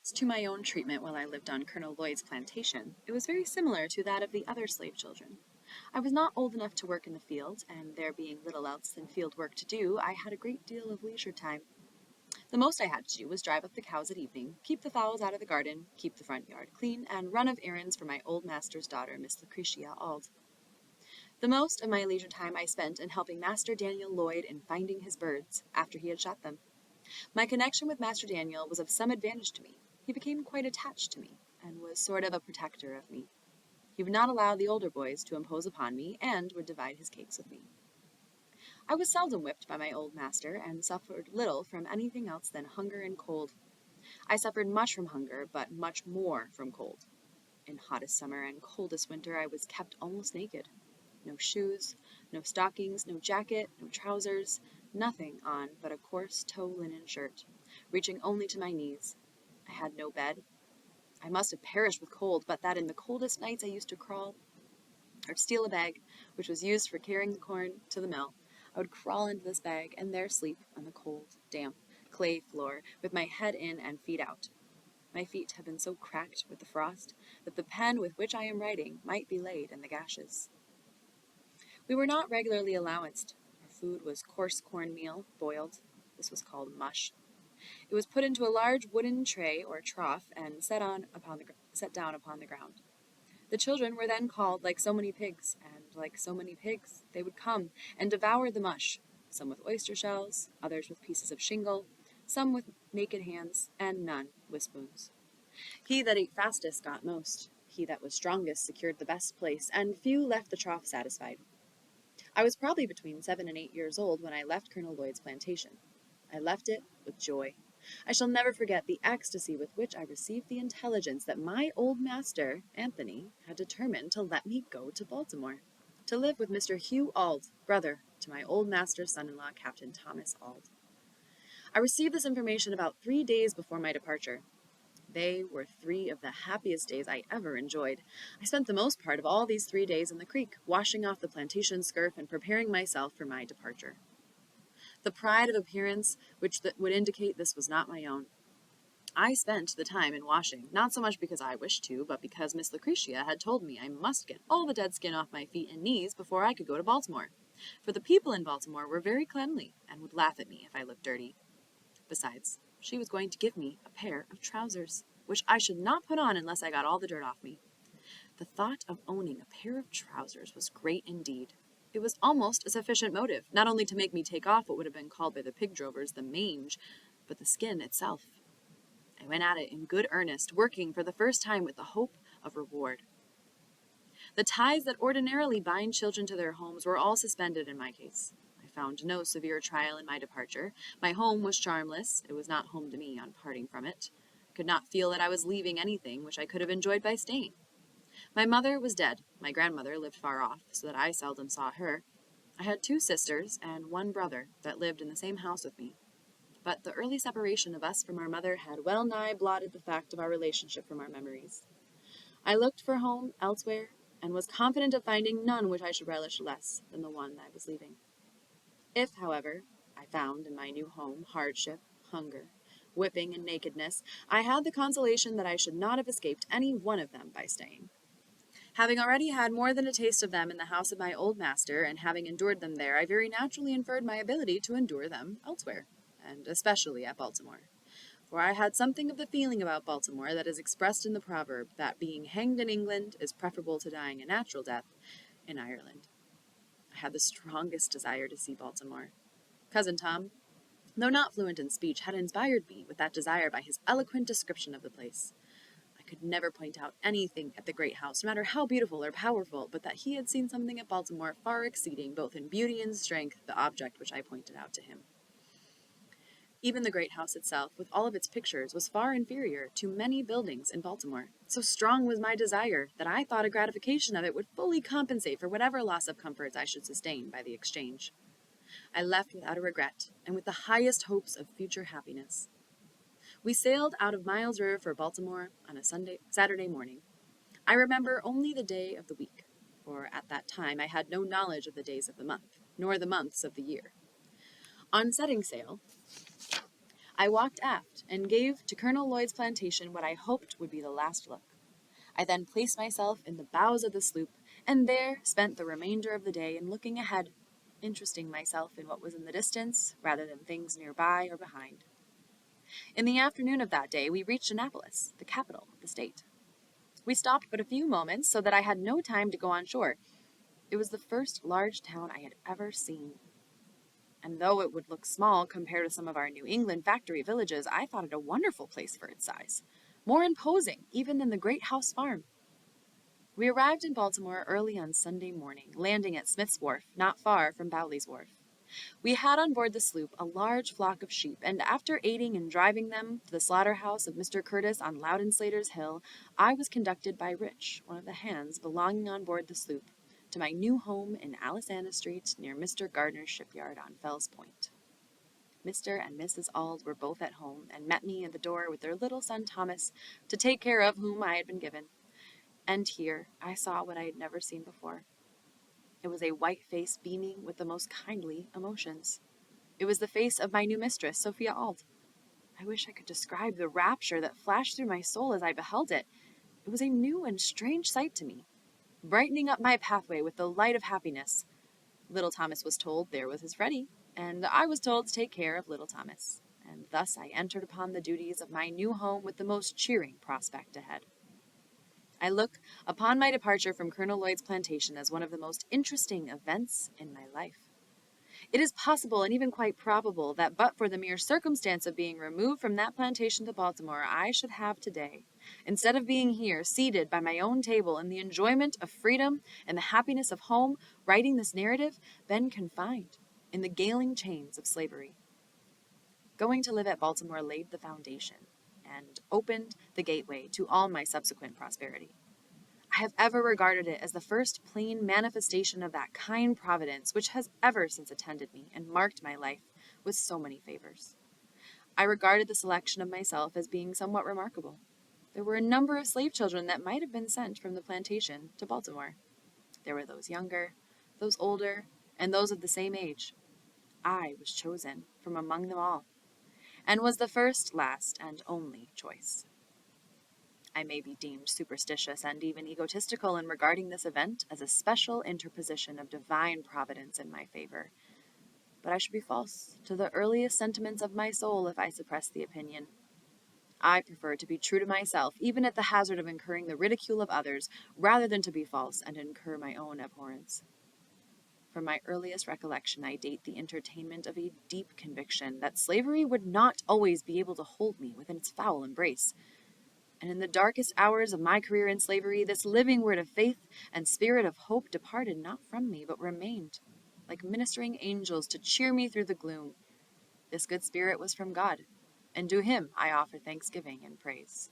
As to my own treatment while I lived on Colonel Lloyd's plantation, it was very similar to that of the other slave children. I was not old enough to work in the field, and there being little else than field work to do, I had a great deal of leisure time. The most I had to do was drive up the cows at evening, keep the fowls out of the garden, keep the front yard clean, and run of errands for my old master's daughter, Miss Lucretia Auld. The most of my leisure time I spent in helping Master Daniel Lloyd in finding his birds, after he had shot them. My connection with Master Daniel was of some advantage to me. He became quite attached to me, and was sort of a protector of me. He would not allow the older boys to impose upon me, and would divide his cakes with me. I was seldom whipped by my old master, and suffered little from anything else than hunger and cold. I suffered much from hunger, but much more from cold. In hottest summer and coldest winter I was kept almost naked. No shoes, no stockings, no jacket, no trousers, nothing on but a coarse tow linen shirt, reaching only to my knees. I had no bed. I must have perished with cold, but that in the coldest nights I used to crawl, or steal a bag, which was used for carrying the corn to the mill. I would crawl into this bag and there sleep on the cold, damp, clay floor, with my head in and feet out. My feet have been so cracked with the frost that the pen with which I am writing might be laid in the gashes. We were not regularly allowanced. Our food was coarse cornmeal, boiled. This was called mush. It was put into a large wooden tray or trough and set down upon the ground. The children were then called like so many pigs, and like so many pigs they would come and devour the mush, some with oyster shells, others with pieces of shingle, some with naked hands, and none with spoons. He that ate fastest got most. He that was strongest secured the best place, and few left the trough satisfied. I was probably between 7 and 8 years old when I left Colonel Lloyd's plantation. I left it with joy. I shall never forget the ecstasy with which I received the intelligence that my old master, Anthony, had determined to let me go to Baltimore, to live with Mr. Hugh Auld, brother to my old master's son-in-law, Captain Thomas Auld. I received this information about 3 days before my departure. They were 3 of the happiest days I ever enjoyed. I spent the most part of all these 3 days in the creek, washing off the plantation scurf and preparing myself for my departure. The pride of appearance which would indicate this was not my own. I spent the time in washing, not so much because I wished to, but because Miss Lucretia had told me I must get all the dead skin off my feet and knees before I could go to Baltimore, for the people in Baltimore were very cleanly and would laugh at me if I looked dirty. Besides, she was going to give me a pair of trousers, which I should not put on unless I got all the dirt off me. The thought of owning a pair of trousers was great indeed. It was almost a sufficient motive, not only to make me take off what would have been called by the pig drovers the mange, but the skin itself. I went at it in good earnest, working for the first time with the hope of reward. The ties that ordinarily bind children to their homes were all suspended in my case. I found no severe trial in my departure. My home was charmless. It was not home to me on parting from it. I could not feel that I was leaving anything which I could have enjoyed by staying. My mother was dead. My grandmother lived far off, so that I seldom saw her. I had 2 sisters and 1 brother that lived in the same house with me. But the early separation of us from our mother had well nigh blotted the fact of our relationship from our memories. I looked for home elsewhere, and was confident of finding none which I should relish less than the one I was leaving. If, however, I found in my new home hardship, hunger, whipping, and nakedness, I had the consolation that I should not have escaped any one of them by staying. Having already had more than a taste of them in the house of my old master, and having endured them there, I very naturally inferred my ability to endure them elsewhere, and especially at Baltimore. For I had something of the feeling about Baltimore that is expressed in the proverb that being hanged in England is preferable to dying a natural death in Ireland. I had the strongest desire to see Baltimore. Cousin Tom, though not fluent in speech, had inspired me with that desire by his eloquent description of the place. I could never point out anything at the great house, no matter how beautiful or powerful, but that he had seen something at Baltimore far exceeding, both in beauty and strength, the object which I pointed out to him. Even the great house itself, with all of its pictures, was far inferior to many buildings in Baltimore. So strong was my desire that I thought a gratification of it would fully compensate for whatever loss of comforts I should sustain by the exchange. I left without a regret, and with the highest hopes of future happiness. We sailed out of Miles River for Baltimore on a Saturday morning. I remember only the day of the week, for at that time I had no knowledge of the days of the month, nor the months of the year. On setting sail, I walked aft and gave to Colonel Lloyd's plantation what I hoped would be the last look. I then placed myself in the bows of the sloop, and there spent the remainder of the day in looking ahead, interesting myself in what was in the distance rather than things nearby or behind. In the afternoon of that day, we reached Annapolis, the capital of the state. We stopped but a few moments so that I had no time to go on shore. It was the first large town I had ever seen. And though it would look small compared to some of our New England factory villages, I thought it a wonderful place for its size, more imposing even than the Great House Farm. We arrived in Baltimore early on Sunday morning, landing at Smith's Wharf, not far from Bowley's Wharf. We had on board the sloop a large flock of sheep, and after aiding in driving them to the slaughterhouse of Mr. Curtis on Loudon Slater's Hill, I was conducted by Rich, one of the hands belonging on board the sloop, to my new home in Alisana Street near Mr. Gardner's shipyard on Fells Point. Mr. and Mrs. Auld were both at home and met me at the door with their little son Thomas, to take care of whom I had been given. And here I saw what I had never seen before. It was a white face beaming with the most kindly emotions. It was the face of my new mistress, Sophia Auld. I wish I could describe the rapture that flashed through my soul as I beheld it. It was a new and strange sight to me, brightening up my pathway with the light of happiness. Little Thomas was told there was his Freddie, and I was told to take care of little Thomas. And thus I entered upon the duties of my new home with the most cheering prospect ahead. I look upon my departure from Colonel Lloyd's plantation as one of the most interesting events in my life. It is possible and even quite probable that but for the mere circumstance of being removed from that plantation to Baltimore, I should have today, instead of being here, seated by my own table in the enjoyment of freedom and the happiness of home, writing this narrative, been confined in the galling chains of slavery. Going to live at Baltimore laid the foundation and opened the gateway to all my subsequent prosperity. I have ever regarded it as the first plain manifestation of that kind providence which has ever since attended me and marked my life with so many favors. I regarded the selection of myself as being somewhat remarkable. There were a number of slave children that might have been sent from the plantation to Baltimore. There were those younger, those older, and those of the same age. I was chosen from among them all, and was the first, last, and only choice. I may be deemed superstitious and even egotistical in regarding this event as a special interposition of divine providence in my favor, but I should be false to the earliest sentiments of my soul if I suppress the opinion. I prefer to be true to myself, even at the hazard of incurring the ridicule of others, rather than to be false and incur my own abhorrence. From my earliest recollection, I date the entertainment of a deep conviction that slavery would not always be able to hold me within its foul embrace. And in the darkest hours of my career in slavery, this living word of faith and spirit of hope departed not from me, but remained, like ministering angels, to cheer me through the gloom. This good spirit was from God, and to him I offer thanksgiving and praise.